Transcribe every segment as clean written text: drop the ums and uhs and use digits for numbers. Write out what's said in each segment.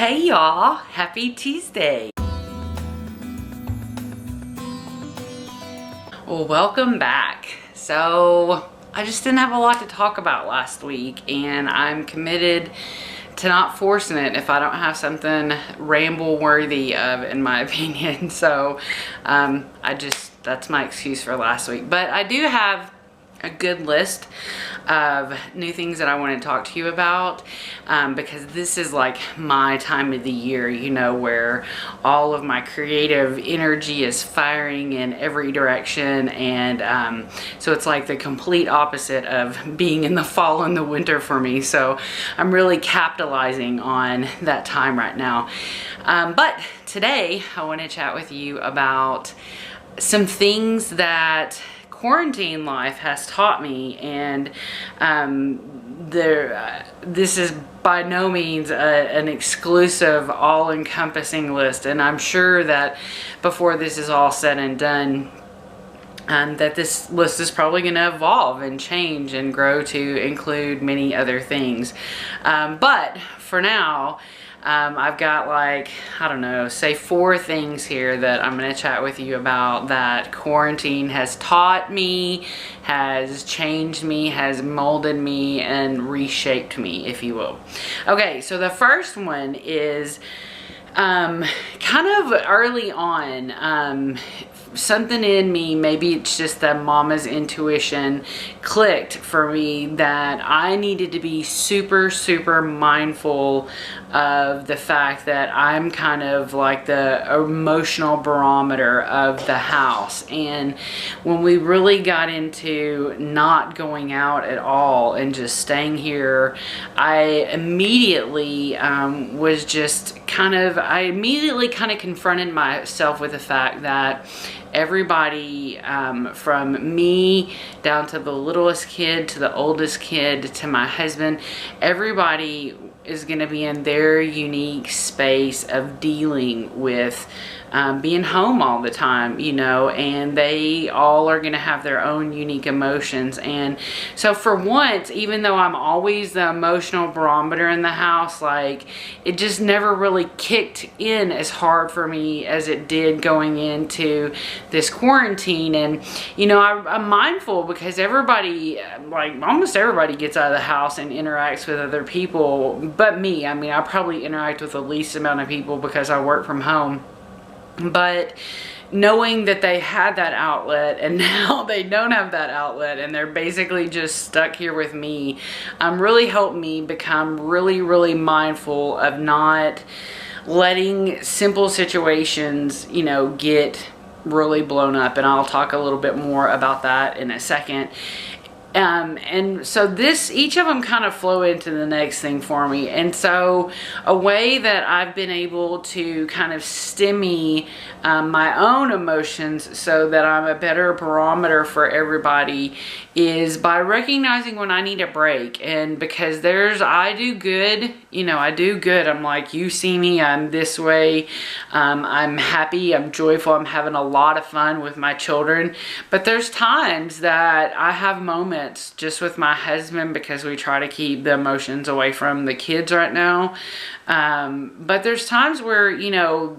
Hey y'all, happy Tuesday. Well, welcome back. So I just didn't have a lot to talk about last week, and I'm committed to not forcing it if I don't have something ramble worthy of, in my opinion. So that's my excuse for last week. But I do have a good list of new things that I want to talk to you about, because this is like my time of the year, you know, where all of my creative energy is firing in every direction, and so it's like the complete opposite of being in the fall and the winter for me. So I'm really capitalizing on that time right now. But today I want to chat with you about some things that quarantine life has taught me, and this is by no means an exclusive, all-encompassing list, and I'm sure that before this is all said and done, that this list is probably going to evolve and change and grow to include many other things. But for now, I've got, like, I don't know, say 4 things here that I'm going to chat with you about that quarantine has taught me, has changed me, has molded me, and reshaped me, if you will. Okay, so the first one is kind of early on. Something in me, maybe it's just that mama's intuition, clicked for me that I needed to be super, super mindful of the fact that I'm kind of like the emotional barometer of the house. And when we really got into not going out at all and just staying here, I immediately I immediately confronted myself with the fact that everybody, from me down to the littlest kid to the oldest kid to my husband, everybody is going to be in their unique space of dealing with being home all the time, you know, and they all are going to have their own unique emotions. And so for once, even though I'm always the emotional barometer in the house, like, it just never really kicked in as hard for me as it did going into this quarantine. And, you know, I'm mindful because everybody, like almost everybody, gets out of the house and interacts with other people but me. I mean, I probably interact with the least amount of people because I work from home. But knowing that they had that outlet and now they don't have that outlet and they're basically just stuck here with me, really helped me become really, really mindful of not letting simple situations, you know, get really blown up. And I'll talk a little bit more about that in a second. And so each of them kind of flow into the next thing for me. And so a way that I've been able to kind of stemmy my own emotions so that I'm a better barometer for everybody is by recognizing when I need a break. And because I do good, you know, I do good. I'm like, you see me, I'm this way. I'm happy, I'm joyful, I'm having a lot of fun with my children. But there's times that I have moments just with my husband because we try to keep the emotions away from the kids right now. But there's times where, you know,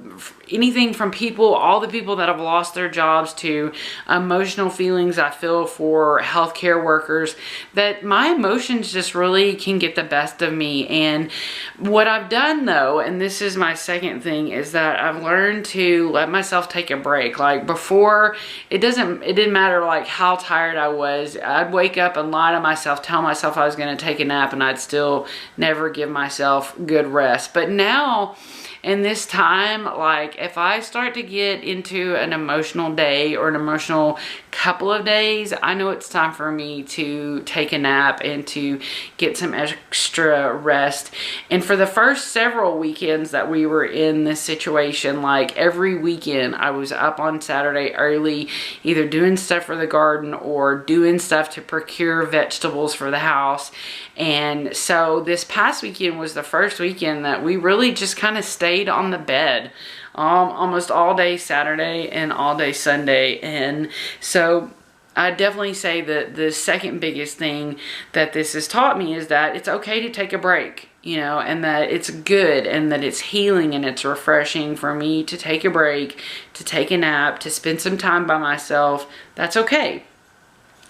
anything from all the people that have lost their jobs to emotional feelings I feel for healthcare workers, that my emotions just really can get the best of me. And what I've done though, and this is my second thing, is that I've learned to let myself take a break. Like before, it didn't matter like how tired I was. I'd wake up and lie to myself, tell myself I was going to take a nap, and I'd still never give myself good rest. But now, in this time, like if I start to get into an emotional day or an emotional couple of days, I know it's time for me to take a nap and to get some extra rest. And for the first several weekends that we were in this situation, like every weekend I was up on Saturday early, either doing stuff for the garden or doing stuff to procure vegetables for the house. And so this past weekend was the first weekend that we really just kind of stayed on the bed almost all day Saturday and all day Sunday. And so I definitely say that the second biggest thing that this has taught me is that it's okay to take a break. you know, and that it's good and that it's healing and it's refreshing for me to take a break, to take a nap, to spend some time by myself. That's okay.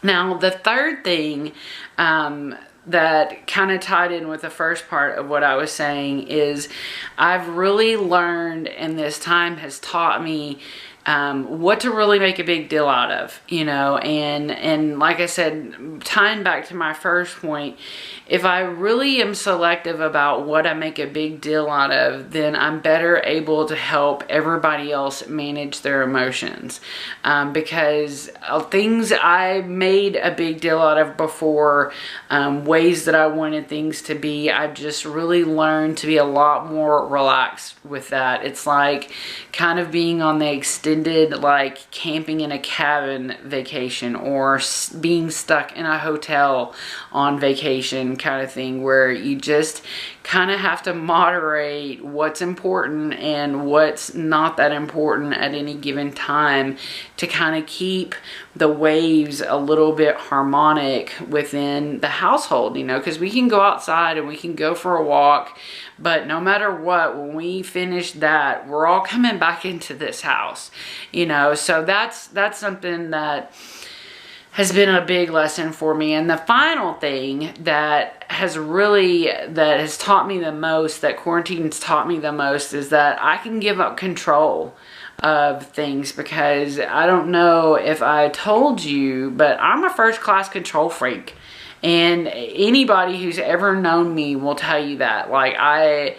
Now, the third thing that kind of tied in with the first part of what I was saying is I've really learned, and this time has taught me what to really make a big deal out of, you know, and like I said, tying back to my first point, if I really am selective about what I make a big deal out of, then I'm better able to help everybody else manage their emotions. Because things I made a big deal out of before, ways that I wanted things to be, I've just really learned to be a lot more relaxed with that. It's like kind of being on the extended, like camping in a cabin vacation, or being stuck in a hotel on vacation kind of thing, where you just kind of have to moderate what's important and what's not that important at any given time to kind of keep the waves a little bit harmonic within the household, you know, because we can go outside and we can go for a walk, but no matter what, when we finish that, we're all coming back into this house, you know. So that's something that has been a big lesson for me. And the final thing that has taught me the most, that quarantine's taught me the most, is that I can give up control of things, because I don't know if I told you, but I'm a first-class control freak. And anybody who's ever known me will tell you that. Like, I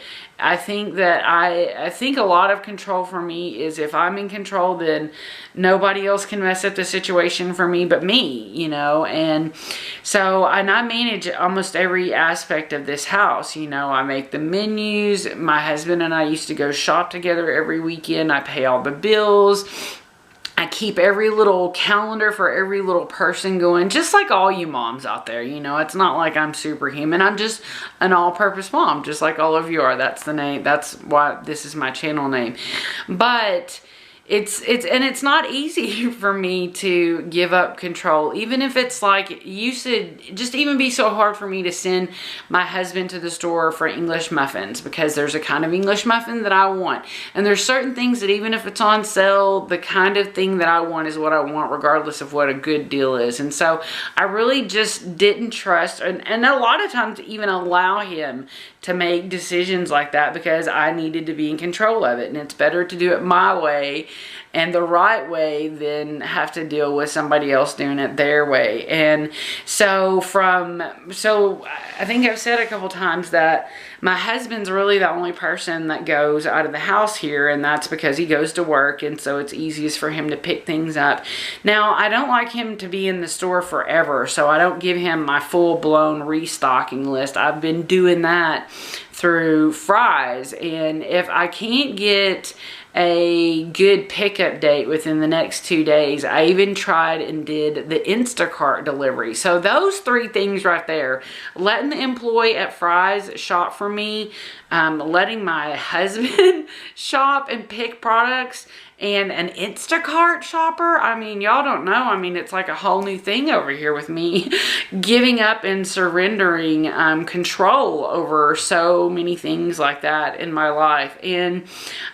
think a lot of control for me is, if I'm in control, then nobody else can mess up the situation for me but me, you know. And so, and I manage almost every aspect of this house, you know. I make the menus. My husband and I used to go shop together every weekend. I pay all the bills. I keep every little calendar for every little person going, just like all you moms out there, you know. It's not like I'm superhuman. I'm just an all-purpose mom, just like all of you are. That's the name. That's why this is my channel name. But it's not easy for me to give up control, even if it's like, it used to just even be so hard for me to send my husband to the store for English muffins, because there's a kind of English muffin that I want, and there's certain things that even if it's on sale, the kind of thing that I want is what I want, regardless of what a good deal is. And so I really just didn't trust, and a lot of times even allow him to make decisions like that, because I needed to be in control of it. And it's better to do it my way and the right way than have to deal with somebody else doing it their way. And so I think I've said a couple times that my husband's really the only person that goes out of the house here, and that's because he goes to work, and so it's easiest for him to pick things up. Now, I don't like him to be in the store forever, so I don't give him my full-blown restocking list. I've been doing that through Fry's, and if I can't get a good pickup date within the next 2 days, I even tried and did the Instacart delivery. So those three things right there, letting the employee at Fry's shop for me, letting my husband shop and pick products, and an Instacart shopper. I mean, y'all don't know. I mean, it's like a whole new thing over here with me giving up and surrendering control over so many things like that in my life. And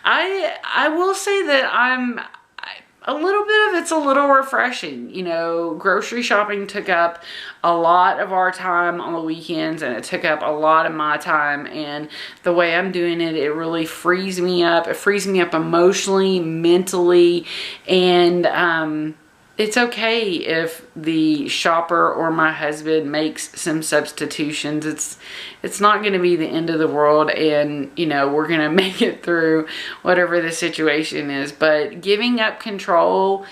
I will say that a little bit of it's a little refreshing. You know, grocery shopping took up a lot of our time on the weekends, and it took up a lot of my time, and the way I'm doing it, it really frees me up. It frees me up emotionally, mentally, and it's okay if the shopper or my husband makes some substitutions. It's not going to be the end of the world, and you know, we're going to make it through whatever the situation is. But giving up control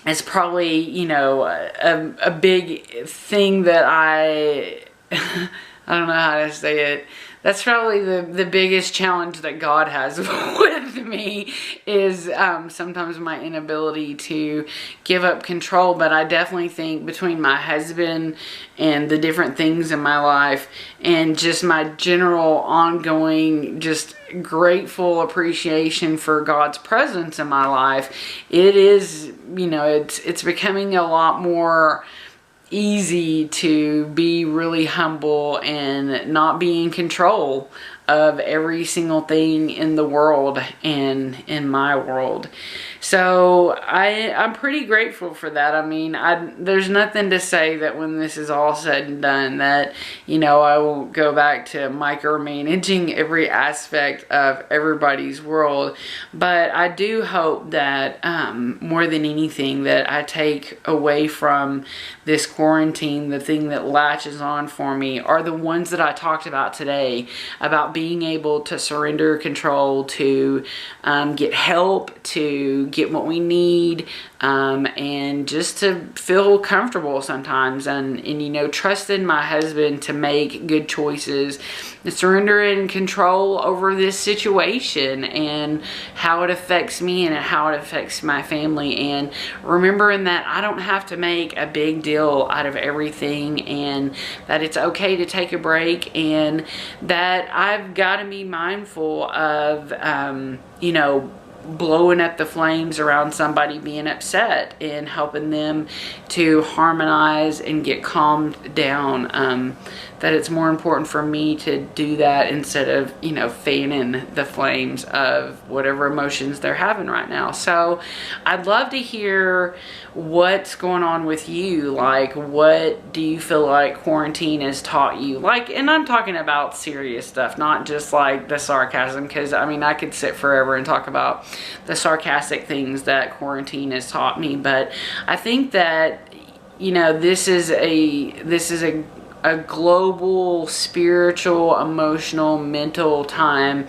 is probably, you know, a big thing that I don't know how to say it. That's probably the biggest challenge that God has with me, is sometimes my inability to give up control. But I definitely think between my husband and the different things in my life, and just my general ongoing just grateful appreciation for God's presence in my life, it is, you know, it's becoming a lot more easy to be really humble and not be in control of every single thing in the world and in my world. So I'm pretty grateful for that. I mean, there's nothing to say that when this is all said and done that, you know, I will go back to micromanaging every aspect of everybody's world. But I do hope that more than anything that I take away from this quarantine, the thing that latches on for me are the ones that I talked about today, about being able to surrender control, to get help, to get what we need, and just to feel comfortable sometimes, and you know, trust in my husband to make good choices, and surrender in control over this situation and how it affects me and how it affects my family, and remembering that I don't have to make a big deal out of everything, and that it's okay to take a break, and that I've got to be mindful of you know, blowing up the flames around somebody being upset and helping them to harmonize and get calmed down. That it's more important for me to do that instead of, you know, fanning the flames of whatever emotions they're having right now. So I'd love to hear what's going on with you. Like, what do you feel like quarantine has taught you? Like, and I'm talking about serious stuff, not just like the sarcasm, because I mean, I could sit forever and talk about the sarcastic things that quarantine has taught me. But I think that, you know, this is a global, spiritual, emotional, mental time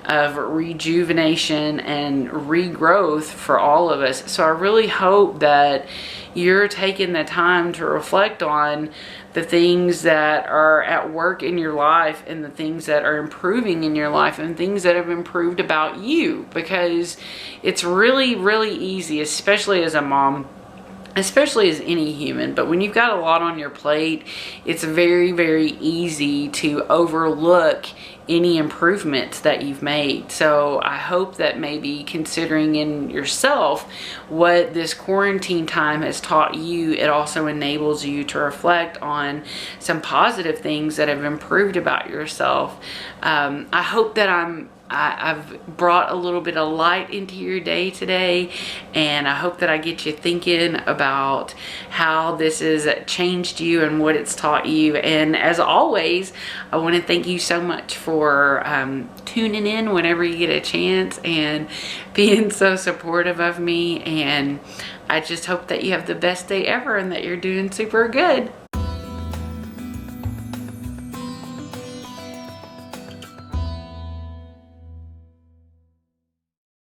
of rejuvenation and regrowth for all of us. So I really hope that you're taking the time to reflect on the things that are at work in your life and the things that are improving in your life and things that have improved about you, because it's really, really easy, especially as a mom, especially as any human, but when you've got a lot on your plate, it's very, very easy to overlook any improvements that you've made. So I hope that maybe considering in yourself what this quarantine time has taught you, it also enables you to reflect on some positive things that have improved about yourself. I hope that I've brought a little bit of light into your day today, and I hope that I get you thinking about how this has changed you and what it's taught you. And as always, I want to thank you so much for tuning in whenever you get a chance and being so supportive of me. And I just hope that you have the best day ever and that you're doing super good.